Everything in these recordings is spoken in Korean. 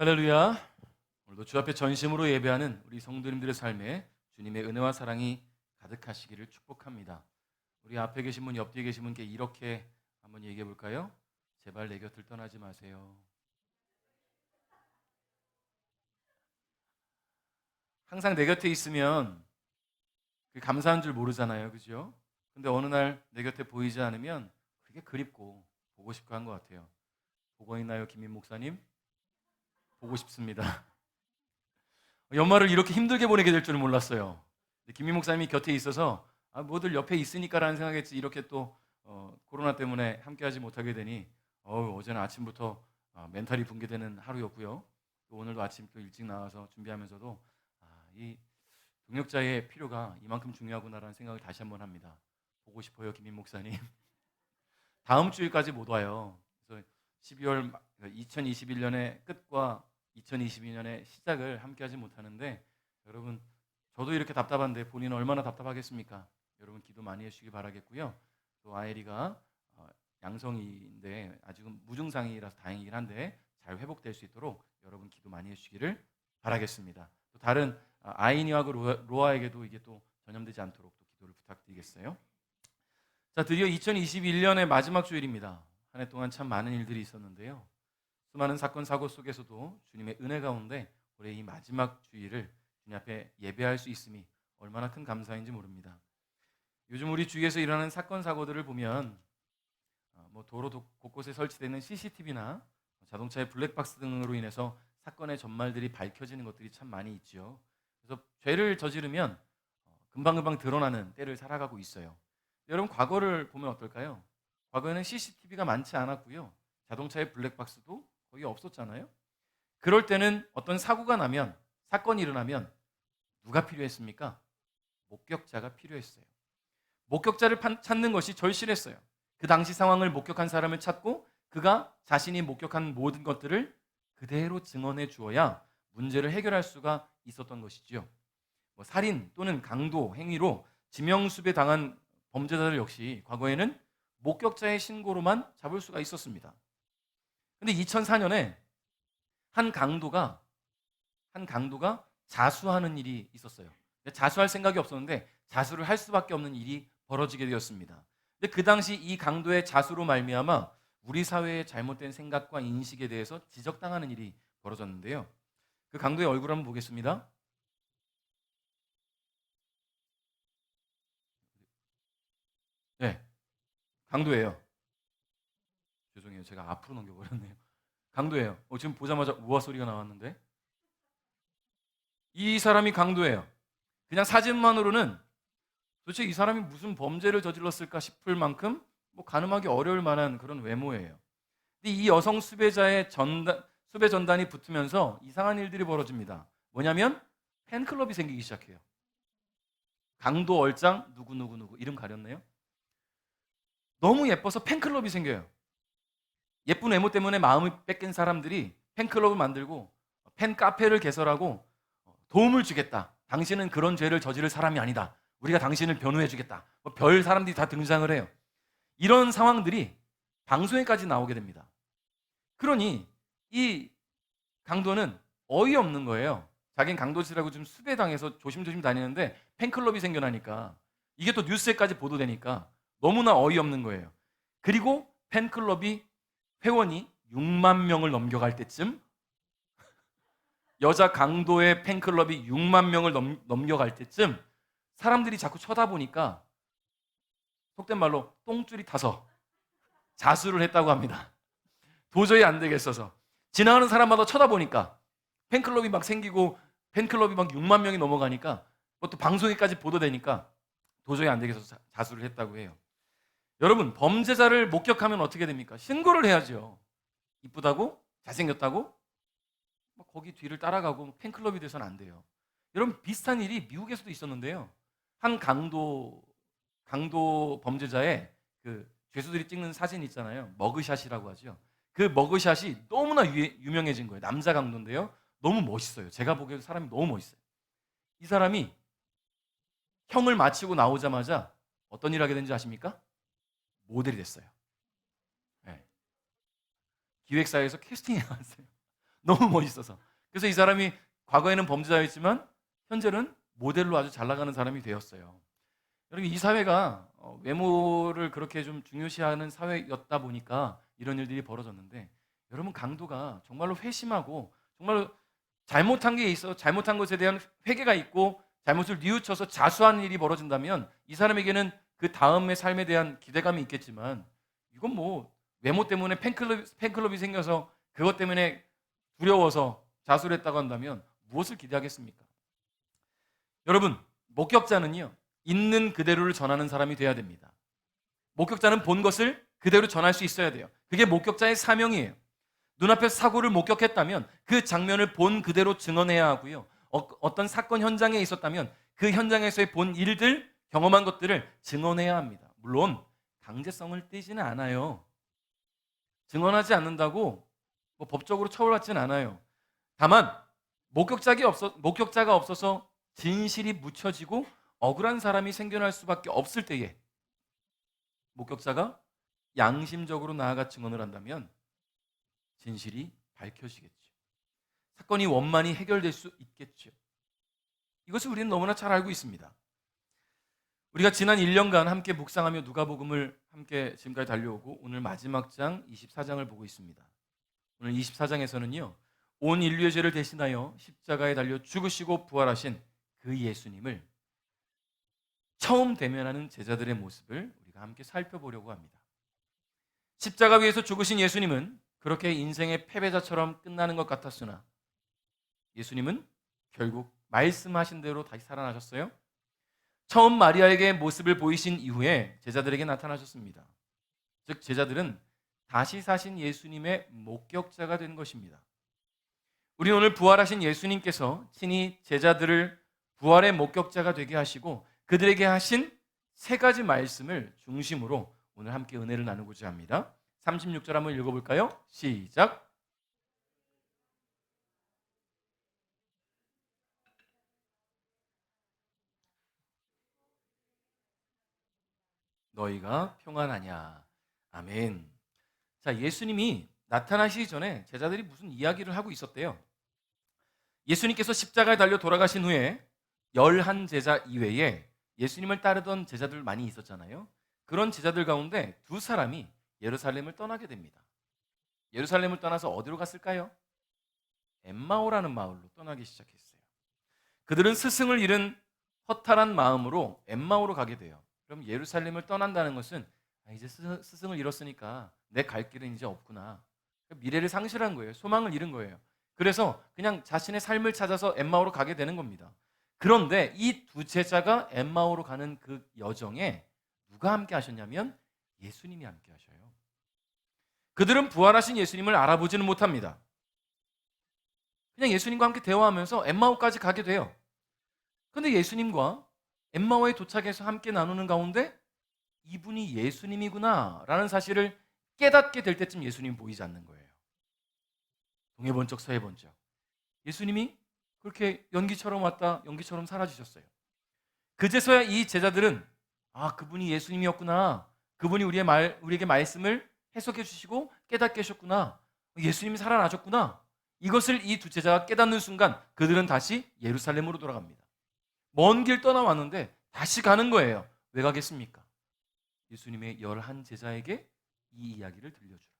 할렐루야. 오늘도 주 앞에 전심으로 예배하는 우리 성도님들의 삶에 주님의 은혜와 사랑이 가득하시기를 축복합니다. 우리 앞에 계신 분, 옆 뒤에 계신 분께 이렇게 한번 얘기해 볼까요? 제발 내 곁을 떠나지 마세요. 항상 내 곁에 있으면 그 감사한 줄 모르잖아요, 그죠? 근데 어느 날 내 곁에 보이지 않으면 그게 그립고 보고 싶고 한 것 같아요. 보고 있나요, 김민 목사님? 보고 싶습니다. 연말을 이렇게 힘들게 보내게 될 줄은 몰랐어요. 김민 목사님이 곁에 있어서 뭐들 옆에 있으니까라는 생각했지, 이렇게 또 코로나 때문에 함께하지 못하게 되니 어제는 아침부터 멘탈이 붕괴되는 하루였고요. 또 오늘도 아침 또 일찍 나와서 준비하면서도 이 동역자의 필요가 이만큼 중요하구나라는 생각을 다시 한번 합니다. 보고 싶어요, 김민 목사님. 다음 주일까지 못 와요. 그래서 12월 2021년의 끝과 2022년의 시작을 함께하지 못하는데, 여러분 저도 이렇게 답답한데 본인은 얼마나 답답하겠습니까? 여러분 기도 많이 해주시기 바라겠고요. 또 아예리가 양성인데 아직은 무증상이라서 다행이긴 한데 잘 회복될 수 있도록 여러분 기도 많이 해주시기를 바라겠습니다. 또 다른 아이니하고 로아에게도 이게 또 전염되지 않도록 또 기도를 부탁드리겠어요. 자, 드디어 2021년의 마지막 주일입니다. 한 해 동안 참 많은 일들이 있었는데요. 수많은 사건 사고 속에서도 주님의 은혜 가운데 올해 이 마지막 주일을 주님 앞에 예배할 수 있음이 얼마나 큰 감사인지 모릅니다. 요즘 우리 주위에서 일어나는 사건 사고들을 보면 도로 곳곳에 설치되어 있는 CCTV나 자동차의 블랙박스 등으로 인해서 사건의 전말들이 밝혀지는 것들이 참 많이 있죠. 그래서 죄를 저지르면 금방금방 드러나는 때를 살아가고 있어요. 여러분 과거를 보면 어떨까요? 과거에는 CCTV가 많지 않았고요. 자동차의 블랙박스도 거의 없었잖아요. 그럴 때는 어떤 사고가 나면, 사건이 일어나면 누가 필요했습니까? 목격자가 필요했어요. 목격자를 찾는 것이 절실했어요. 그 당시 상황을 목격한 사람을 찾고 그가 자신이 목격한 모든 것들을 그대로 증언해 주어야 문제를 해결할 수가 있었던 것이지요. 살인 또는 강도 행위로 지명수배 당한 범죄자들 역시 과거에는 목격자의 신고로만 잡을 수가 있었습니다. 근데 2004년에 한 강도가 자수하는 일이 있었어요. 자수할 생각이 없었는데 자수를 할 수밖에 없는 일이 벌어지게 되었습니다. 근데 그 당시 이 강도의 자수로 말미암아 우리 사회의 잘못된 생각과 인식에 대해서 지적당하는 일이 벌어졌는데요. 그 강도의 얼굴 한번 보겠습니다. 네, 강도예요. 죄송해요, 제가 앞으로 넘겨버렸네요. 강도예요. 지금 보자마자 우와 소리가 나왔는데, 이 사람이 강도예요. 그냥 사진만으로는 도대체 이 사람이 무슨 범죄를 저질렀을까 싶을 만큼 가늠하기 어려울 만한 그런 외모예요. 근데 이 여성 수배 전단이 붙으면서 이상한 일들이 벌어집니다. 뭐냐면 팬클럽이 생기기 시작해요. 강도 얼짱 누구누구누구 이름 가렸네요. 너무 예뻐서 팬클럽이 생겨요. 예쁜 외모 때문에 마음을 뺏긴 사람들이 팬클럽을 만들고 팬카페를 개설하고 도움을 주겠다. 당신은 그런 죄를 저지를 사람이 아니다. 우리가 당신을 변호해 주겠다. 별 사람들이 다 등장을 해요. 이런 상황들이 방송에까지 나오게 됩니다. 그러니 이 강도는 어이없는 거예요. 자기는 강도질하고 좀 수배당해서 조심조심 다니는데 팬클럽이 생겨나니까 이게 또 뉴스에까지 보도되니까 너무나 어이없는 거예요. 그리고 팬클럽이 회원이 6만 명을 넘겨갈 때쯤, 여자 강도의 팬클럽이 6만 명을 넘겨갈 때쯤 사람들이 자꾸 쳐다보니까 속된 말로 똥줄이 타서 자수를 했다고 합니다. 도저히 안 되겠어서 지나가는 사람마다 쳐다보니까 팬클럽이 막 생기고 팬클럽이 막 6만 명이 넘어가니까 또 방송에까지 보도되니까 도저히 안 되겠어서 자수를 했다고 해요. 여러분, 범죄자를 목격하면 어떻게 됩니까? 신고를 해야죠. 이쁘다고? 잘생겼다고? 거기 뒤를 따라가고 팬클럽이 돼서는 안 돼요. 여러분, 비슷한 일이 미국에서도 있었는데요. 한 강도 범죄자의 그 죄수들이 찍는 사진 있잖아요. 머그샷이라고 하죠. 그 머그샷이 너무나 유명해진 거예요. 남자 강도인데요. 너무 멋있어요. 제가 보기에도 사람이 너무 멋있어요. 이 사람이 형을 마치고 나오자마자 어떤 일 하게 된지 아십니까? 모델이 됐어요. 네. 기획사에서 캐스팅에 나왔어요. 너무 멋있어서. 그래서 이 사람이 과거에는 범죄자였지만 현재는 모델로 아주 잘 나가는 사람이 되었어요. 여러분, 이 사회가 외모를 그렇게 좀 중요시하는 사회였다 보니까 이런 일들이 벌어졌는데, 여러분, 강도가 정말로 회심하고 정말로 잘못한 게 있어 잘못한 것에 대한 회개가 있고 잘못을 뉘우쳐서 자수하는 일이 벌어진다면 이 사람에게는 그 다음의 삶에 대한 기대감이 있겠지만, 이건 뭐 외모 때문에 팬클럽이 생겨서 그것 때문에 두려워서 자수를 했다고 한다면 무엇을 기대하겠습니까? 여러분, 목격자는요, 있는 그대로를 전하는 사람이 돼야 됩니다. 목격자는 본 것을 그대로 전할 수 있어야 돼요. 그게 목격자의 사명이에요. 눈앞에서 사고를 목격했다면 그 장면을 본 그대로 증언해야 하고요. 어떤 사건 현장에 있었다면 그 현장에서의 본 일들, 경험한 것들을 증언해야 합니다. 물론 강제성을 띠지는 않아요. 증언하지 않는다고 뭐 법적으로 처벌받지는 않아요. 다만 목격자가 없어서 진실이 묻혀지고 억울한 사람이 생겨날 수밖에 없을 때에 목격자가 양심적으로 나아가 증언을 한다면 진실이 밝혀지겠죠. 사건이 원만히 해결될 수 있겠죠. 이것을 우리는 너무나 잘 알고 있습니다. 우리가 지난 1년간 함께 묵상하며 누가복음을 함께 지금까지 달려오고 오늘 마지막 장 24장을 보고 있습니다. 오늘 24장에서는요, 온 인류의 죄를 대신하여 십자가에 달려 죽으시고 부활하신 그 예수님을 처음 대면하는 제자들의 모습을 우리가 함께 살펴보려고 합니다. 십자가 위에서 죽으신 예수님은 그렇게 인생의 패배자처럼 끝나는 것 같았으나 예수님은 결국 말씀하신 대로 다시 살아나셨어요. 처음 마리아에게 모습을 보이신 이후에 제자들에게 나타나셨습니다. 즉 제자들은 다시 사신 예수님의 목격자가 된 것입니다. 우리는 오늘 부활하신 예수님께서 친히 제자들을 부활의 목격자가 되게 하시고 그들에게 하신 세 가지 말씀을 중심으로 오늘 함께 은혜를 나누고자 합니다. 36절 한번 읽어볼까요? 시작. 너희가 평안하냐. 아멘. 자, 예수님이 나타나시기 전에 제자들이 무슨 이야기를 하고 있었대요. 예수님께서 십자가에 달려 돌아가신 후에 11제자 이외에 예수님을 따르던 제자들 많이 있었잖아요. 그런 제자들 가운데 두 사람이 예루살렘을 떠나게 됩니다. 예루살렘을 떠나서 어디로 갔을까요? 엠마오라는 마을로 떠나기 시작했어요. 그들은 스승을 잃은 허탈한 마음으로 엠마오로 가게 돼요. 그럼 예루살렘을 떠난다는 것은 이제 스승을 잃었으니까 내 갈 길은 이제 없구나. 미래를 상실한 거예요. 소망을 잃은 거예요. 그래서 그냥 자신의 삶을 찾아서 엠마오로 가게 되는 겁니다. 그런데 이 두 제자가 엠마오로 가는 그 여정에 누가 함께 하셨냐면 예수님이 함께 하셔요. 그들은 부활하신 예수님을 알아보지는 못합니다. 그냥 예수님과 함께 대화하면서 엠마오까지 가게 돼요. 그런데 예수님과 엠마오에 도착해서 함께 나누는 가운데 이분이 예수님이구나 라는 사실을 깨닫게 될 때쯤 예수님이 보이지 않는 거예요. 동해 번쩍 서해 번쩍. 예수님이 그렇게 연기처럼 왔다 연기처럼 사라지셨어요. 그제서야 이 제자들은 그분이 예수님이었구나. 그분이 우리에게 말씀을 해석해 주시고 깨닫게 하셨구나. 예수님이 살아나셨구나. 이것을 이 두 제자가 깨닫는 순간 그들은 다시 예루살렘으로 돌아갑니다. 먼 길 떠나왔는데 다시 가는 거예요. 왜 가겠습니까? 예수님의 11제자에게 이 이야기를 들려주라.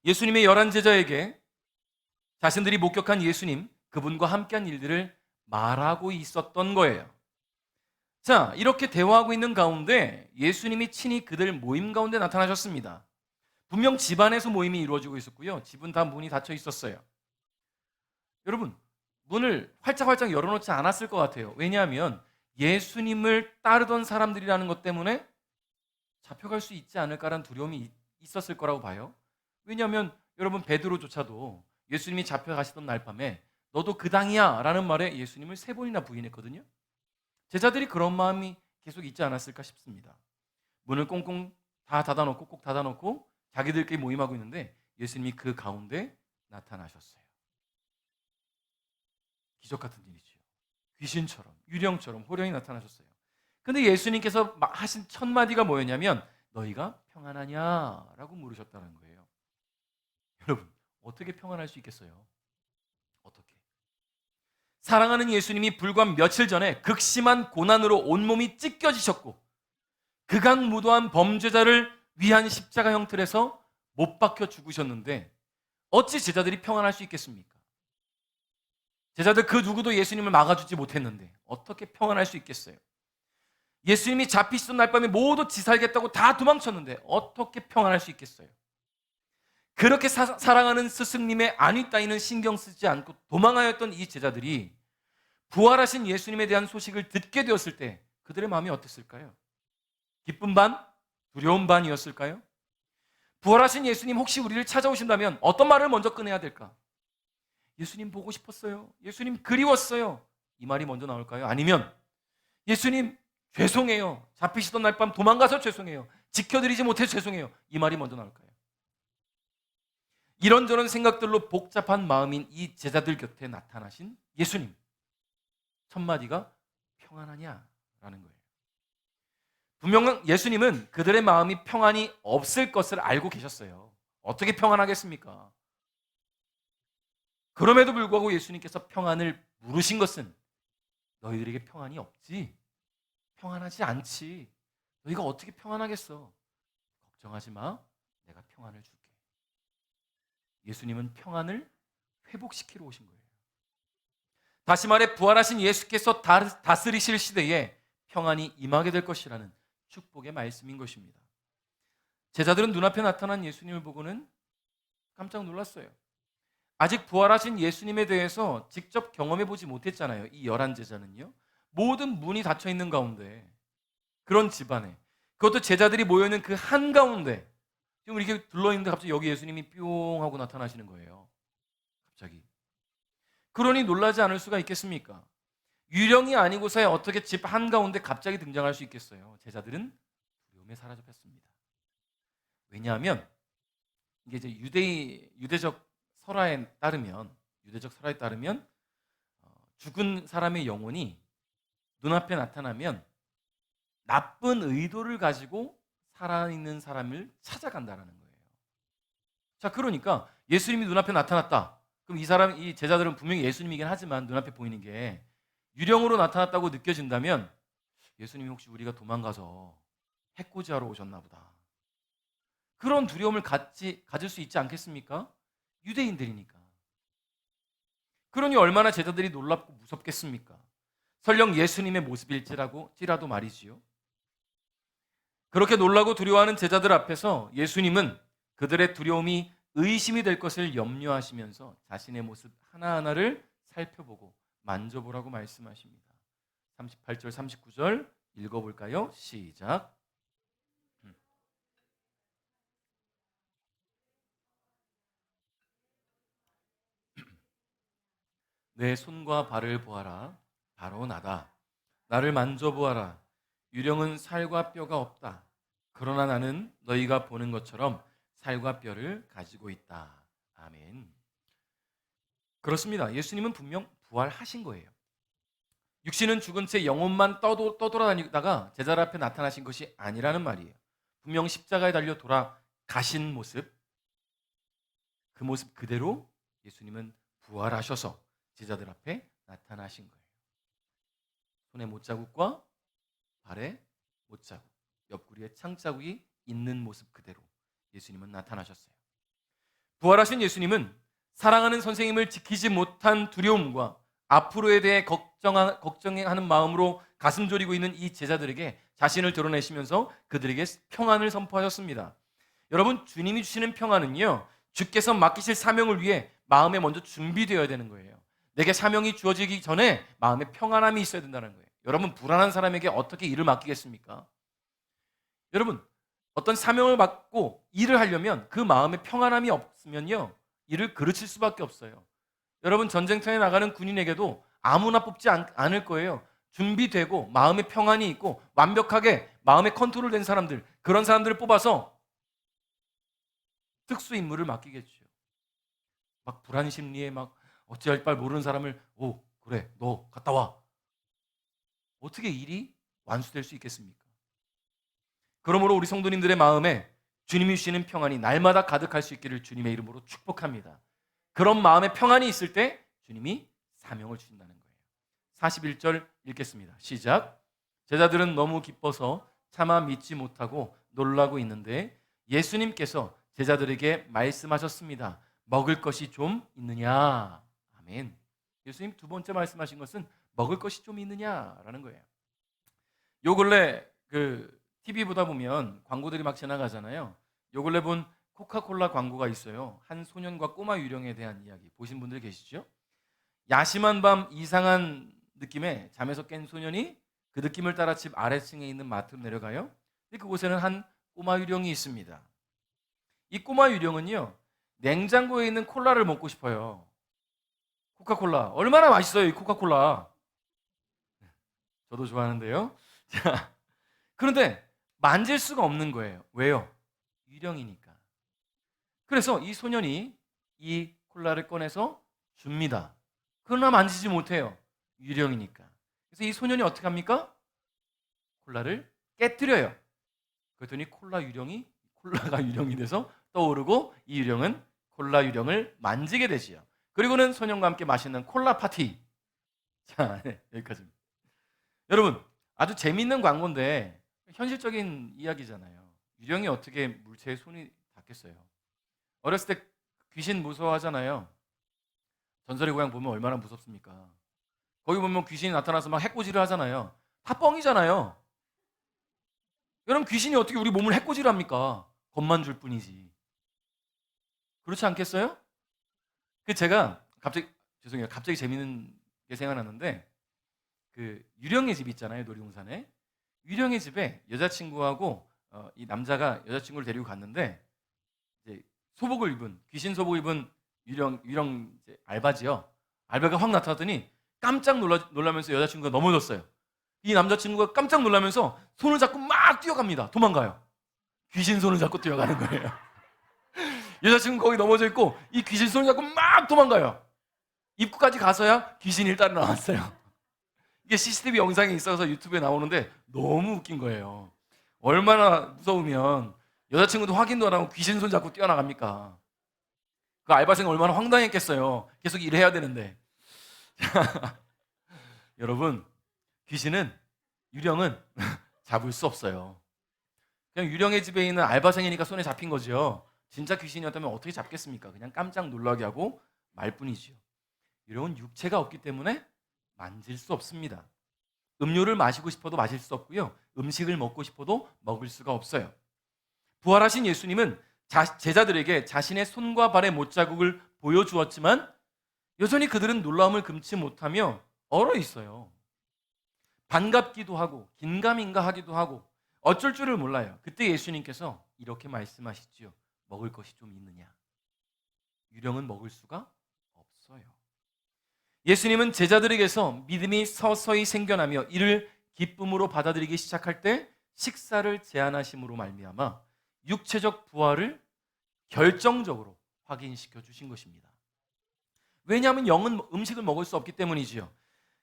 예수님의 11제자에게 자신들이 목격한 예수님, 그분과 함께한 일들을 말하고 있었던 거예요. 자, 이렇게 대화하고 있는 가운데 예수님이 친히 그들 모임 가운데 나타나셨습니다. 분명 집 안에서 모임이 이루어지고 있었고요. 집은 다 문이 닫혀 있었어요. 여러분, 문을 활짝활짝 열어놓지 않았을 것 같아요. 왜냐하면 예수님을 따르던 사람들이라는 것 때문에 잡혀갈 수 있지 않을까라는 두려움이 있었을 거라고 봐요. 왜냐하면 여러분, 베드로조차도 예수님이 잡혀가시던 날 밤에 너도 그 당이야 라는 말에 예수님을 3번이나 부인했거든요. 제자들이 그런 마음이 계속 있지 않았을까 싶습니다. 문을 꽁꽁 다 닫아놓고 꼭 닫아놓고 자기들끼리 모임하고 있는데 예수님이 그 가운데 나타나셨어요. 기적 같은 일이죠. 귀신처럼 유령처럼 호령이 나타나셨어요. 근데 예수님께서 하신 첫 마디가 뭐였냐면 너희가 평안하냐 라고 물으셨다는 거예요. 여러분, 어떻게 평안할 수 있겠어요? 어떻게? 사랑하는 예수님이 불과 며칠 전에 극심한 고난으로 온몸이 찢겨지셨고 극악무도한 범죄자를 위한 십자가 형틀에서 못 박혀 죽으셨는데 어찌 제자들이 평안할 수 있겠습니까? 제자들 그 누구도 예수님을 막아주지 못했는데 어떻게 평안할 수 있겠어요? 예수님이 잡히시던 날 밤에 모두 지살겠다고 다 도망쳤는데 어떻게 평안할 수 있겠어요? 그렇게 사랑하는 스승님의 안위 따위는 신경 쓰지 않고 도망하였던 이 제자들이 부활하신 예수님에 대한 소식을 듣게 되었을 때 그들의 마음이 어땠을까요? 기쁨 반, 두려움 반이었을까요? 부활하신 예수님 혹시 우리를 찾아오신다면 어떤 말을 먼저 꺼내야 될까? 예수님 보고 싶었어요. 예수님 그리웠어요. 이 말이 먼저 나올까요? 아니면 예수님 죄송해요. 잡히시던 날 밤 도망가서 죄송해요. 지켜드리지 못해서 죄송해요. 이 말이 먼저 나올까요? 이런저런 생각들로 복잡한 마음인 이 제자들 곁에 나타나신 예수님. 첫 마디가 평안하냐라는 거예요. 분명 예수님은 그들의 마음이 평안이 없을 것을 알고 계셨어요. 어떻게 평안하겠습니까? 그럼에도 불구하고 예수님께서 평안을 물으신 것은 너희들에게 평안이 없지? 평안하지 않지? 너희가 어떻게 평안하겠어? 걱정하지 마. 내가 평안을 줄게. 예수님은 평안을 회복시키러 오신 거예요. 다시 말해 부활하신 예수께서 다스리실 시대에 평안이 임하게 될 것이라는 축복의 말씀인 것입니다. 제자들은 눈앞에 나타난 예수님을 보고는 깜짝 놀랐어요. 아직 부활하신 예수님에 대해서 직접 경험해 보지 못했잖아요. 이 11제자는요. 모든 문이 닫혀 있는 가운데 그런 집안에 그것도 제자들이 모여있는 그 한가운데 지금 이렇게 둘러있는데 갑자기 여기 예수님이 뿅 하고 나타나시는 거예요. 갑자기. 그러니 놀라지 않을 수가 있겠습니까? 유령이 아니고서야 어떻게 집 한가운데 갑자기 등장할 수 있겠어요? 제자들은 두려움에 사로잡혔습니다. 왜냐하면 이게 이제 유대적 설화에 따르면 죽은 사람의 영혼이 눈앞에 나타나면 나쁜 의도를 가지고 살아있는 사람을 찾아간다는 거예요. 자, 그러니까 예수님이 눈앞에 나타났다. 그럼 이 제자들은 분명히 예수님이긴 하지만 눈앞에 보이는 게 유령으로 나타났다고 느껴진다면 예수님이 혹시 우리가 도망가서 해코지하러 오셨나 보다. 그런 두려움을 가질 수 있지 않겠습니까? 유대인들이니까. 그러니 얼마나 제자들이 놀랍고 무섭겠습니까? 설령 예수님의 모습일지라도 말이지요. 그렇게 놀라고 두려워하는 제자들 앞에서 예수님은 그들의 두려움이 의심이 될 것을 염려하시면서 자신의 모습 하나하나를 살펴보고 만져보라고 말씀하십니다. 38절, 39절 읽어볼까요? 시작. 내 손과 발을 보아라. 바로 나다. 나를 만져보아라. 유령은 살과 뼈가 없다. 그러나 나는 너희가 보는 것처럼 살과 뼈를 가지고 있다. 아멘. 그렇습니다. 예수님은 분명 부활하신 거예요. 육신은 죽은 채 영혼만 떠돌아다니다가 제자들 앞에 나타나신 것이 아니라는 말이에요. 분명 십자가에 달려 돌아가신 모습, 그 모습 그대로 예수님은 부활하셔서 제자들 앞에 나타나신 거예요. 손에 못자국과 발에 못자국, 옆구리에 창자국이 있는 모습 그대로 예수님은 나타나셨어요. 부활하신 예수님은 사랑하는 선생님을 지키지 못한 두려움과 앞으로에 대해 걱정하는 마음으로 가슴 졸이고 있는 이 제자들에게 자신을 드러내시면서 그들에게 평안을 선포하셨습니다. 여러분, 주님이 주시는 평안은요, 주께서 맡기실 사명을 위해 마음에 먼저 준비되어야 되는 거예요. 내게 사명이 주어지기 전에 마음에 평안함이 있어야 된다는 거예요. 여러분, 불안한 사람에게 어떻게 일을 맡기겠습니까? 여러분, 어떤 사명을 맡고 일을 하려면 그 마음에 평안함이 없으면요, 일을 그르칠 수밖에 없어요. 여러분, 전쟁터에 나가는 군인에게도 아무나 뽑지 않을 거예요. 준비되고 마음에 평안이 있고 완벽하게 마음에 컨트롤된 사람들, 그런 사람들을 뽑아서 특수 임무를 맡기겠죠. 막 불안 심리에 막 어찌할 바를 모르는 사람을 그래, 너 갔다 와. 어떻게 일이 완수될 수 있겠습니까? 그러므로 우리 성도님들의 마음에 주님이 주시는 평안이 날마다 가득할 수 있기를 주님의 이름으로 축복합니다. 그런 마음의 평안이 있을 때 주님이 사명을 주신다는 거예요. 41절 읽겠습니다. 시작. 제자들은 너무 기뻐서 차마 믿지 못하고 놀라고 있는데 예수님께서 제자들에게 말씀하셨습니다. 먹을 것이 좀 있느냐? 아멘. 예수님 두 번째 말씀하신 것은 먹을 것이 좀 있느냐라는 거예요. 요 근래 TV 보다 보면 광고들이 막 지나가잖아요. 요 근래 본 코카콜라 광고가 있어요. 한 소년과 꼬마 유령에 대한 이야기 보신 분들 계시죠? 야심한 밤 이상한 느낌에 잠에서 깬 소년이 그 느낌을 따라 집 아래층에 있는 마트로 내려가요. 근데 그곳에는 한 꼬마 유령이 있습니다. 이 꼬마 유령은요, 냉장고에 있는 콜라를 먹고 싶어요. 코카콜라 얼마나 맛있어요, 이 코카콜라. 저도 좋아하는데요. 자, 그런데 만질 수가 없는 거예요. 왜요? 유령이니까. 그래서 이 소년이 이 콜라를 꺼내서 줍니다. 그러나 만지지 못해요. 유령이니까. 그래서 이 소년이 어떻게 합니까? 콜라를 깨뜨려요. 그랬더니 콜라가 유령이 돼서 떠오르고 이 유령은 콜라 유령을 만지게 되지요. 그리고는 소년과 함께 마시는 콜라 파티. 자, 여기까지입니다. 여러분, 아주 재미있는 광고인데 현실적인 이야기잖아요. 유령이 어떻게 물체에 손이 닿겠어요? 어렸을 때 귀신 무서워하잖아요. 전설의 고향 보면 얼마나 무섭습니까? 거기 보면 귀신이 나타나서 막 해코지를 하잖아요. 다 뻥이잖아요. 여러분, 귀신이 어떻게 우리 몸을 해코지를 합니까? 겁만 줄 뿐이지. 그렇지 않겠어요? 제가 갑자기 재밌는 게 생각났는데, 유령의 집 있잖아요, 놀이동산에. 유령의 집에 여자친구하고 이 남자가 여자친구를 데리고 갔는데, 이제 귀신 소복을 입은 유령 이제 알바지요. 알바가 확 나타났더니 깜짝 놀라면서 여자친구가 넘어졌어요. 이 남자친구가 깜짝 놀라면서 손을 잡고 막 뛰어갑니다. 도망가요. 귀신 손을 잡고 뛰어가는 거예요. 여자친구 거기 넘어져 있고 이 귀신 손을 잡고 막 도망가요. 입구까지 가서야 귀신이 일단 나왔어요. 이게 CCTV 영상이 있어서 유튜브에 나오는데 너무 웃긴 거예요. 얼마나 무서우면 여자친구도 확인도 안 하고 귀신 손 잡고 뛰어나갑니까? 그 알바생 얼마나 황당했겠어요. 계속 일해야 되는데. 여러분, 유령은 잡을 수 없어요. 그냥 유령의 집에 있는 알바생이니까 손에 잡힌 거죠. 진짜 귀신이었다면 어떻게 잡겠습니까? 그냥 깜짝 놀라게 하고 말 뿐이지요. 유령은 육체가 없기 때문에 만질 수 없습니다. 음료를 마시고 싶어도 마실 수 없고요. 음식을 먹고 싶어도 먹을 수가 없어요. 부활하신 예수님은 제자들에게 자신의 손과 발의 못자국을 보여주었지만 여전히 그들은 놀라움을 금치 못하며 얼어 있어요. 반갑기도 하고 긴가민가 하기도 하고 어쩔 줄을 몰라요. 그때 예수님께서 이렇게 말씀하시지요. 먹을 것이 좀 있느냐? 유령은 먹을 수가 없어요. 예수님은 제자들에게서 믿음이 서서히 생겨나며 이를 기쁨으로 받아들이기 시작할 때 식사를 제안하심으로 말미암아 육체적 부활을 결정적으로 확인시켜 주신 것입니다. 왜냐하면 영은 음식을 먹을 수 없기 때문이지요.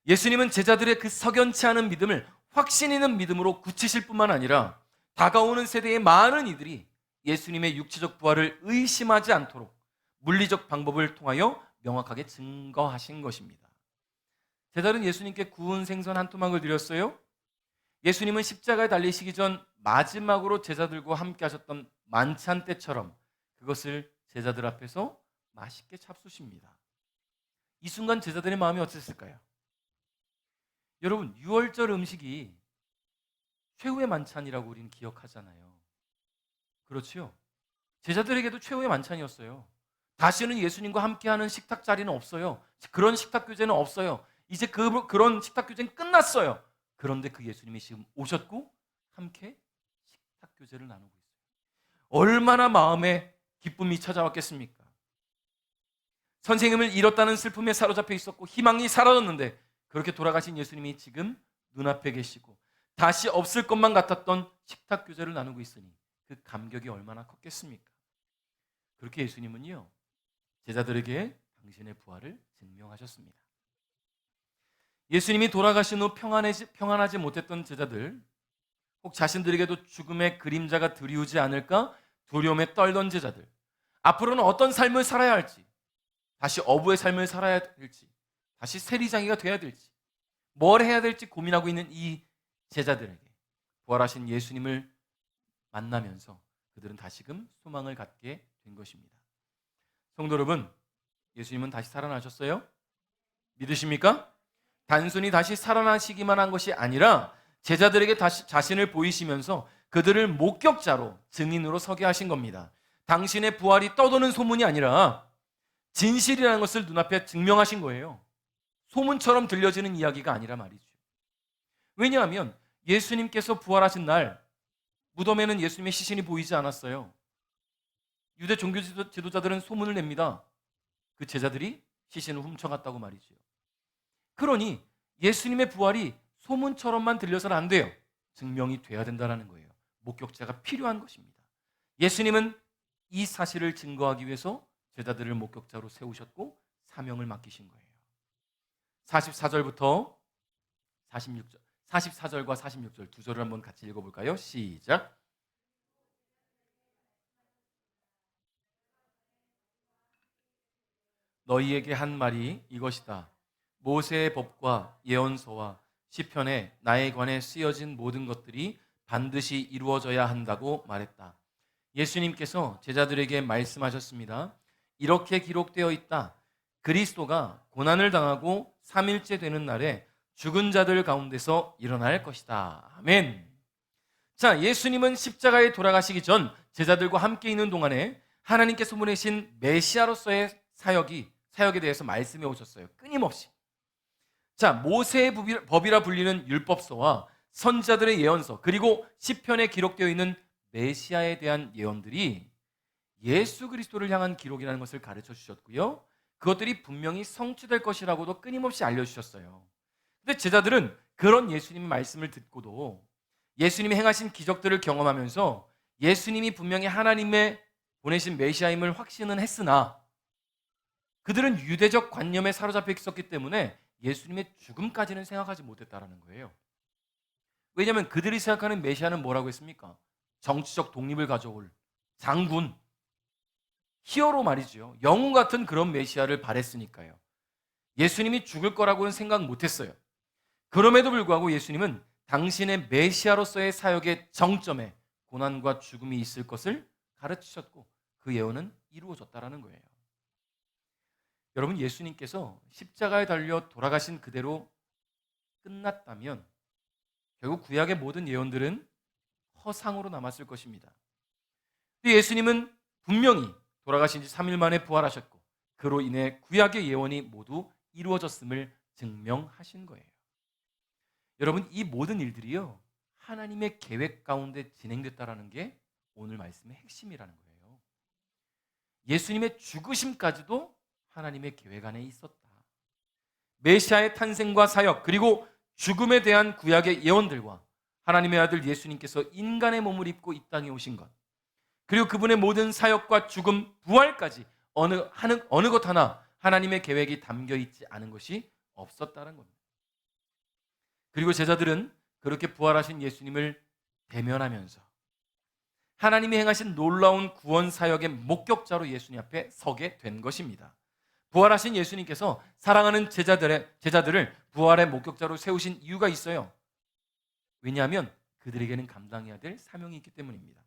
예수님은 제자들의 그 석연치 않은 믿음을 확신 있는 믿음으로 굳히실 뿐만 아니라 다가오는 세대의 많은 이들이 예수님의 육체적 부활을 의심하지 않도록 물리적 방법을 통하여 명확하게 증거하신 것입니다. 제자들은 예수님께 구운 생선 한 토막을 드렸어요. 예수님은 십자가에 달리시기 전 마지막으로 제자들과 함께 하셨던 만찬 때처럼 그것을 제자들 앞에서 맛있게 잡수십니다. 이 순간 제자들의 마음이 어땠을까요? 여러분, 유월절 음식이 최후의 만찬이라고 우리는 기억하잖아요. 그렇지요? 제자들에게도 최후의 만찬이었어요. 다시는 예수님과 함께하는 식탁 자리는 없어요. 그런 식탁 교제는 없어요. 이제 그런 식탁 교제는 끝났어요. 그런데 그 예수님이 지금 오셨고 함께 식탁 교제를 나누고 있어요. 얼마나 마음에 기쁨이 찾아왔겠습니까? 선생님을 잃었다는 슬픔에 사로잡혀 있었고 희망이 사라졌는데 그렇게 돌아가신 예수님이 지금 눈앞에 계시고 다시 없을 것만 같았던 식탁 교제를 나누고 있으니 그 감격이 얼마나 컸겠습니까? 그렇게 예수님은요, 제자들에게 당신의 부활을 증명하셨습니다. 예수님이 돌아가신 후 평안하지 못했던 제자들, 혹 자신들에게도 죽음의 그림자가 드리우지 않을까 두려움에 떨던 제자들, 앞으로는 어떤 삶을 살아야 할지, 다시 어부의 삶을 살아야 될지, 다시 세리장이가 돼야 될지, 뭘 해야 될지 고민하고 있는 이 제자들에게 부활하신 예수님을 만나면서 그들은 다시금 소망을 갖게 된 것입니다. 성도 여러분, 예수님은 다시 살아나셨어요? 믿으십니까? 단순히 다시 살아나시기만 한 것이 아니라 제자들에게 다시 자신을 보이시면서 그들을 목격자로, 증인으로 서게 하신 겁니다. 당신의 부활이 떠도는 소문이 아니라 진실이라는 것을 눈앞에 증명하신 거예요. 소문처럼 들려지는 이야기가 아니라 말이죠. 왜냐하면 예수님께서 부활하신 날 무덤에는 예수님의 시신이 보이지 않았어요. 유대 종교 지도자들은 소문을 냅니다. 그 제자들이 시신을 훔쳐갔다고 말이죠. 그러니 예수님의 부활이 소문처럼만 들려서는 안 돼요. 증명이 돼야 된다는 거예요. 목격자가 필요한 것입니다. 예수님은 이 사실을 증거하기 위해서 제자들을 목격자로 세우셨고 사명을 맡기신 거예요. 44절부터 46절, 44절과 46절 두 절을 한번 같이 읽어볼까요? 시작. 너희에게 한 말이 이것이다. 모세의 법과 예언서와 시편에 나에 관해 쓰여진 모든 것들이 반드시 이루어져야 한다고 말했다. 예수님께서 제자들에게 말씀하셨습니다. 이렇게 기록되어 있다. 그리스도가 고난을 당하고 3일째 되는 날에 죽은 자들 가운데서 일어날 것이다. 아멘. 자, 예수님은 십자가에 돌아가시기 전 제자들과 함께 있는 동안에 하나님께서 보내신 메시아로서의 사역에 대해서 말씀해 오셨어요. 끊임없이. 자, 모세의 법이라 불리는 율법서와 선지자들의 예언서, 그리고 시편에 기록되어 있는 메시아에 대한 예언들이 예수 그리스도를 향한 기록이라는 것을 가르쳐 주셨고요. 그것들이 분명히 성취될 것이라고도 끊임없이 알려주셨어요. 근데 제자들은 그런 예수님의 말씀을 듣고도 예수님이 행하신 기적들을 경험하면서 예수님이 분명히 하나님의 보내신 메시아임을 확신은 했으나 그들은 유대적 관념에 사로잡혀 있었기 때문에 예수님의 죽음까지는 생각하지 못했다는 거예요. 왜냐하면 그들이 생각하는 메시아는 뭐라고 했습니까? 정치적 독립을 가져올 장군, 히어로 말이죠. 영웅 같은 그런 메시아를 바랬으니까요. 예수님이 죽을 거라고는 생각 못했어요. 그럼에도 불구하고 예수님은 당신의 메시아로서의 사역의 정점에 고난과 죽음이 있을 것을 가르치셨고 그 예언은 이루어졌다는 거예요. 여러분, 예수님께서 십자가에 달려 돌아가신 그대로 끝났다면 결국 구약의 모든 예언들은 허상으로 남았을 것입니다. 예수님은 분명히 돌아가신 지 3일 만에 부활하셨고 그로 인해 구약의 예언이 모두 이루어졌음을 증명하신 거예요. 여러분, 이 모든 일들이요 하나님의 계획 가운데 진행됐다라는 게 오늘 말씀의 핵심이라는 거예요. 예수님의 죽으심까지도 하나님의 계획 안에 있었다. 메시아의 탄생과 사역, 그리고 죽음에 대한 구약의 예언들과 하나님의 아들 예수님께서 인간의 몸을 입고 이 땅에 오신 것, 그리고 그분의 모든 사역과 죽음, 부활까지 어느 것 하나 하나님의 계획이 담겨 있지 않은 것이 없었다는 겁니다. 그리고 제자들은 그렇게 부활하신 예수님을 대면하면서 하나님이 행하신 놀라운 구원 사역의 목격자로 예수님 앞에 서게 된 것입니다. 부활하신 예수님께서 사랑하는 제자들을 부활의 목격자로 세우신 이유가 있어요. 왜냐하면 그들에게는 감당해야 될 사명이 있기 때문입니다.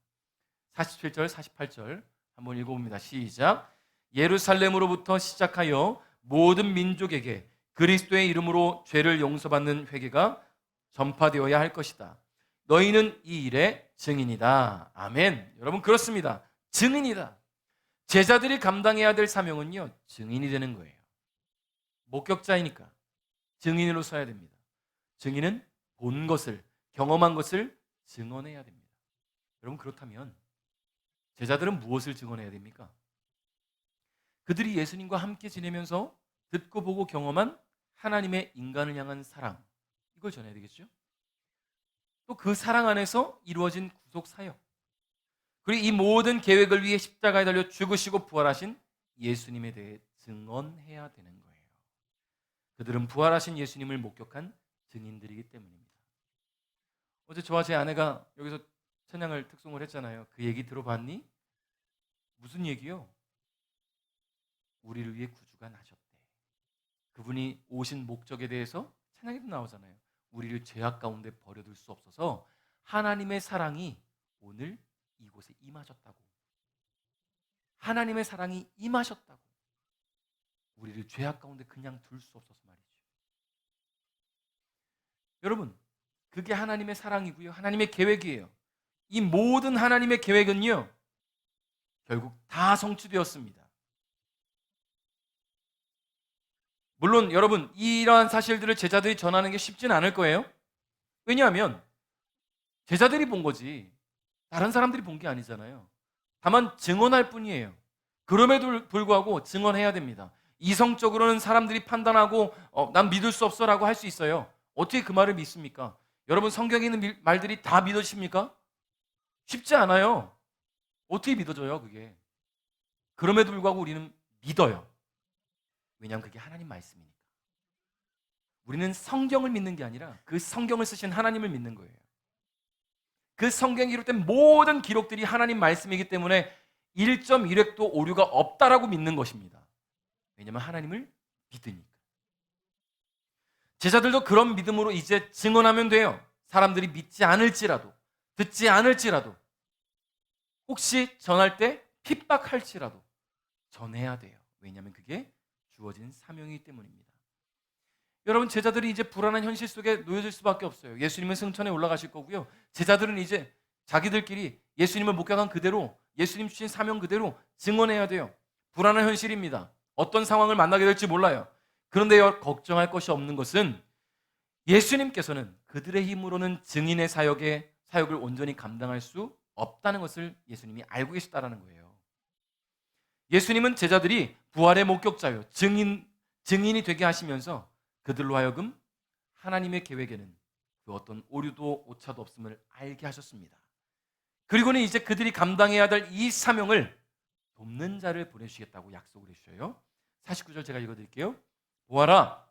47절, 48절 한번 읽어봅니다. 시작. 예루살렘으로부터 시작하여 모든 민족에게 그리스도의 이름으로 죄를 용서받는 회개가 전파되어야 할 것이다. 너희는 이 일의 증인이다. 아멘. 여러분, 그렇습니다. 증인이다. 제자들이 감당해야 될 사명은요 증인이 되는 거예요. 목격자이니까 증인으로 서야 됩니다. 증인은 본 것을, 경험한 것을 증언해야 됩니다. 여러분, 그렇다면 제자들은 무엇을 증언해야 됩니까? 그들이 예수님과 함께 지내면서 듣고 보고 경험한 하나님의 인간을 향한 사랑, 이걸 전해야 되겠죠? 또 그 사랑 안에서 이루어진 구속 사역, 그리고 이 모든 계획을 위해 십자가에 달려 죽으시고 부활하신 예수님에 대해 증언해야 되는 거예요. 그들은 부활하신 예수님을 목격한 증인들이기 때문입니다. 어제 저와 제 아내가 여기서 찬양을 특송을 했잖아요. 그 얘기 들어봤니? 무슨 얘기요? 우리를 위해 구주가 구주가 나셨대. 그분이 오신 목적에 대해서 찬양에도 나오잖아요. 우리를 죄악 가운데 버려둘 수 없어서 하나님의 사랑이 오늘 이곳에 임하셨다고. 하나님의 사랑이 임하셨다고. 우리를 죄악 가운데 그냥 둘 수 없어서 말이죠. 여러분, 그게 하나님의 사랑이고요. 하나님의 계획이에요. 이 모든 하나님의 계획은요, 결국 다 성취되었습니다. 물론 여러분, 이러한 사실들을 제자들이 전하는 게 쉽지는 않을 거예요. 왜냐하면 제자들이 본 거지 다른 사람들이 본 게 아니잖아요. 다만 증언할 뿐이에요. 그럼에도 불구하고 증언해야 됩니다. 이성적으로는 사람들이 판단하고 난 믿을 수 없어라고 할 수 있어요. 어떻게 그 말을 믿습니까? 여러분, 성경에 있는 말들이 다 믿어지십니까? 쉽지 않아요. 어떻게 믿어져요, 그게? 그럼에도 불구하고 우리는 믿어요. 왜냐하면 그게 하나님 말씀이니까. 우리는 성경을 믿는 게 아니라 그 성경을 쓰신 하나님을 믿는 거예요. 그 성경에 기록된 모든 기록들이 하나님 말씀이기 때문에 1.1획도 오류가 없다라고 믿는 것입니다. 왜냐하면 하나님을 믿으니까. 제자들도 그런 믿음으로 이제 증언하면 돼요. 사람들이 믿지 않을지라도, 듣지 않을지라도, 혹시 전할 때 핍박할지라도 전해야 돼요. 왜냐하면 그게 주어진 사명이기 때문입니다. 여러분, 제자들이 이제 불안한 현실 속에 놓여질 수밖에 없어요. 예수님은 승천에 올라가실 거고요. 제자들은 이제 자기들끼리 예수님을 목격한 그대로, 예수님 주신 사명 그대로 증언해야 돼요. 불안한 현실입니다. 어떤 상황을 만나게 될지 몰라요. 그런데 걱정할 것이 없는 것은 예수님께서는 그들의 힘으로는 증인의 사역을 온전히 감당할 수 없다는 것을 예수님이 알고 계시다라는 거예요. 예수님은 제자들이 부활의 목격자요, 증인이 되게 하시면서 그들로 하여금 하나님의 계획에는 그 어떤 오류도 오차도 없음을 알게 하셨습니다. 그리고는 이제 그들이 감당해야 될 이 사명을 돕는 자를 보내주시겠다고 약속을 해주셔요. 49절 제가 읽어드릴게요. 보아라,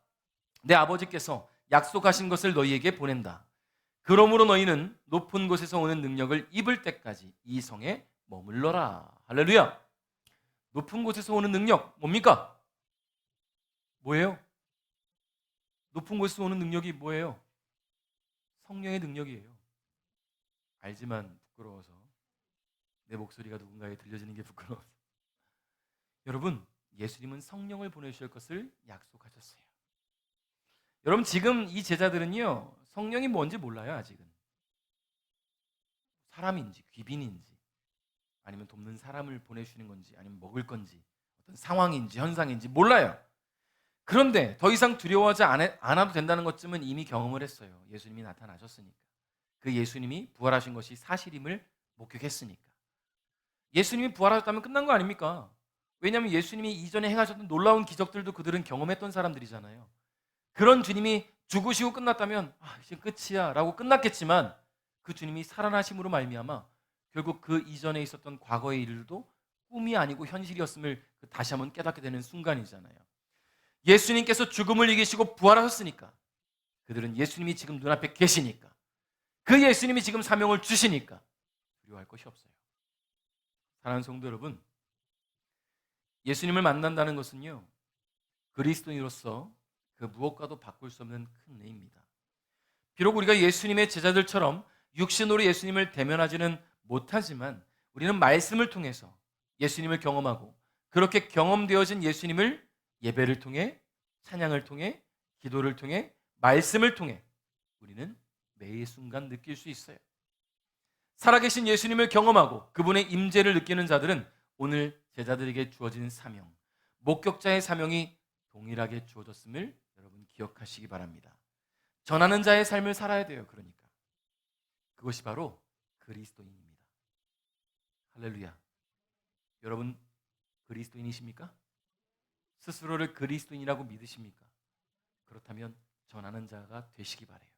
내 아버지께서 약속하신 것을 너희에게 보낸다. 그러므로 너희는 높은 곳에서 오는 능력을 입을 때까지 이 성에 머물러라. 할렐루야. 높은 곳에서 오는 능력 뭡니까? 뭐예요? 높은 곳에서 오는 능력이 뭐예요? 성령의 능력이에요. 알지만 부끄러워서, 내 목소리가 누군가에 들려지는 게 부끄러워서. 여러분, 예수님은 성령을 보내주실 것을 약속하셨어요. 여러분, 지금 이 제자들은요, 성령이 뭔지 몰라요. 아직은 사람인지 귀빈인지, 아니면 돕는 사람을 보내주시는 건지, 아니면 먹을 건지, 어떤 상황인지 현상인지 몰라요. 그런데 더 이상 두려워하지 않아도 된다는 것쯤은 이미 경험을 했어요. 예수님이 나타나셨으니까. 그 예수님이 부활하신 것이 사실임을 목격했으니까. 예수님이 부활하셨다면 끝난 거 아닙니까? 왜냐하면 예수님이 이전에 행하셨던 놀라운 기적들도 그들은 경험했던 사람들이잖아요. 그런 주님이 죽으시고 끝났다면 이제 끝이야 라고 끝났겠지만, 그 주님이 살아나심으로 말미암아 결국 그 이전에 있었던 과거의 일들도 꿈이 아니고 현실이었음을 다시 한번 깨닫게 되는 순간이잖아요. 예수님께서 죽음을 이기시고 부활하셨으니까, 그들은 예수님이 지금 눈앞에 계시니까, 그 예수님이 지금 사명을 주시니까 두려워할 것이 없어요. 사랑하는 성도 여러분, 예수님을 만난다는 것은요, 그리스도인으로서 그 무엇과도 바꿀 수 없는 큰 은혜입니다. 비록 우리가 예수님의 제자들처럼 육신으로 예수님을 대면하지는 못하지만, 우리는 말씀을 통해서 예수님을 경험하고, 그렇게 경험되어진 예수님을 예배를 통해, 찬양을 통해, 기도를 통해, 말씀을 통해 우리는 매일 순간 느낄 수 있어요. 살아계신 예수님을 경험하고 그분의 임재를 느끼는 자들은 오늘 제자들에게 주어진 사명, 목격자의 사명이 동일하게 주어졌음을 여러분 기억하시기 바랍니다. 전하는 자의 삶을 살아야 돼요. 그러니까 그것이 바로 그리스도인입니다. 할렐루야. 여러분 그리스도인이십니까? 스스로를 그리스도인이라고 믿으십니까? 그렇다면 전하는 자가 되시기 바라요.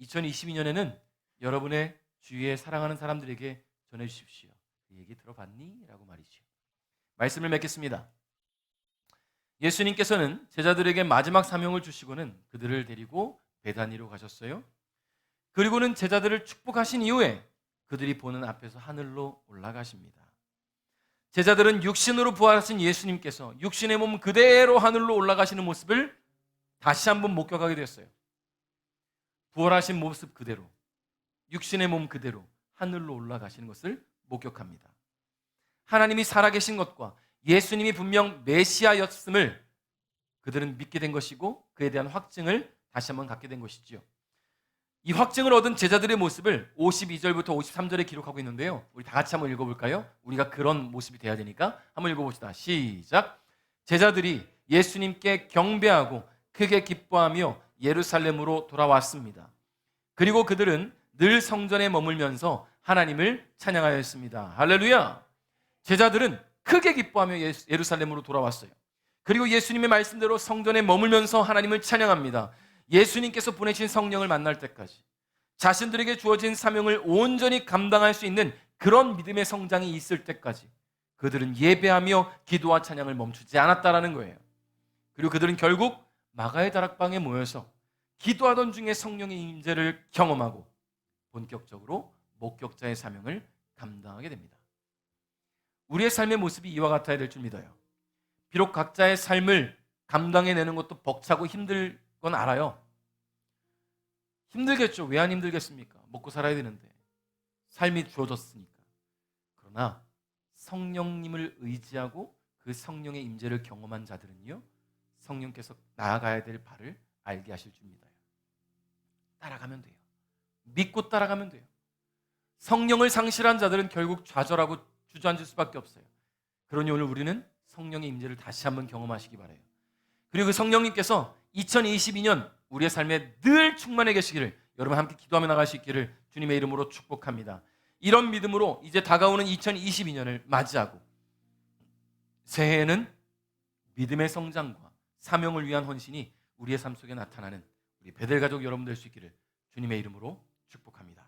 2022년에는 여러분의 주위에 사랑하는 사람들에게 전해주십시오. 그 얘기 들어봤니? 라고 말이죠. 말씀을 맺겠습니다. 예수님께서는 제자들에게 마지막 사명을 주시고는 그들을 데리고 베다니로 가셨어요. 그리고는 제자들을 축복하신 이후에 그들이 보는 앞에서 하늘로 올라가십니다. 제자들은 육신으로 부활하신 예수님께서 육신의 몸 그대로 하늘로 올라가시는 모습을 다시 한번 목격하게 됐어요. 부활하신 모습 그대로, 육신의 몸 그대로 하늘로 올라가시는 것을 목격합니다. 하나님이 살아계신 것과 예수님이 분명 메시아였음을 그들은 믿게 된 것이고 그에 대한 확증을 다시 한번 갖게 된 것이지요. 이 확증을 얻은 제자들의 모습을 52절부터 53절에 기록하고 있는데요. 우리 다 같이 한번 읽어볼까요? 우리가 그런 모습이 돼야 되니까 한번 읽어봅시다. 시작. 제자들이 예수님께 경배하고 크게 기뻐하며 예루살렘으로 돌아왔습니다. 그리고 그들은 늘 성전에 머물면서 하나님을 찬양하였습니다. 할렐루야. 제자들은 크게 기뻐하며 예루살렘으로 돌아왔어요. 그리고 예수님의 말씀대로 성전에 머물면서 하나님을 찬양합니다. 예수님께서 보내신 성령을 만날 때까지 자신들에게 주어진 사명을 온전히 감당할 수 있는 그런 믿음의 성장이 있을 때까지 그들은 예배하며 기도와 찬양을 멈추지 않았다라는 거예요. 그리고 그들은 결국 마가의 다락방에 모여서 기도하던 중에 성령의 임재를 경험하고 본격적으로 목격자의 사명을 감당하게 됩니다. 우리의 삶의 모습이 이와 같아야 될 줄 믿어요. 비록 각자의 삶을 감당해내는 것도 벅차고 힘들 건 알아요. 힘들겠죠. 왜 안 힘들겠습니까? 먹고 살아야 되는데. 삶이 주어졌으니까. 그러나 성령님을 의지하고 그 성령의 임재를 경험한 자들은요, 성령께서 나아가야 될 바를 알게 하실 줄 믿어요. 따라가면 돼요. 믿고 따라가면 돼요. 성령을 상실한 자들은 결국 좌절하고 주저앉을 수밖에 없어요. 그러니 오늘 우리는 성령의 임재를 다시 한번 경험하시기 바라요. 그리고 그 성령님께서 2022년 우리의 삶에 늘 충만해 계시기를, 여러분 함께 기도하며 나갈 수 있기를 주님의 이름으로 축복합니다. 이런 믿음으로 이제 다가오는 2022년을 맞이하고 새해에는 믿음의 성장과 사명을 위한 헌신이 우리의 삶 속에 나타나는 우리 베델 가족 여러분 될 수 있기를 주님의 이름으로 축복합니다.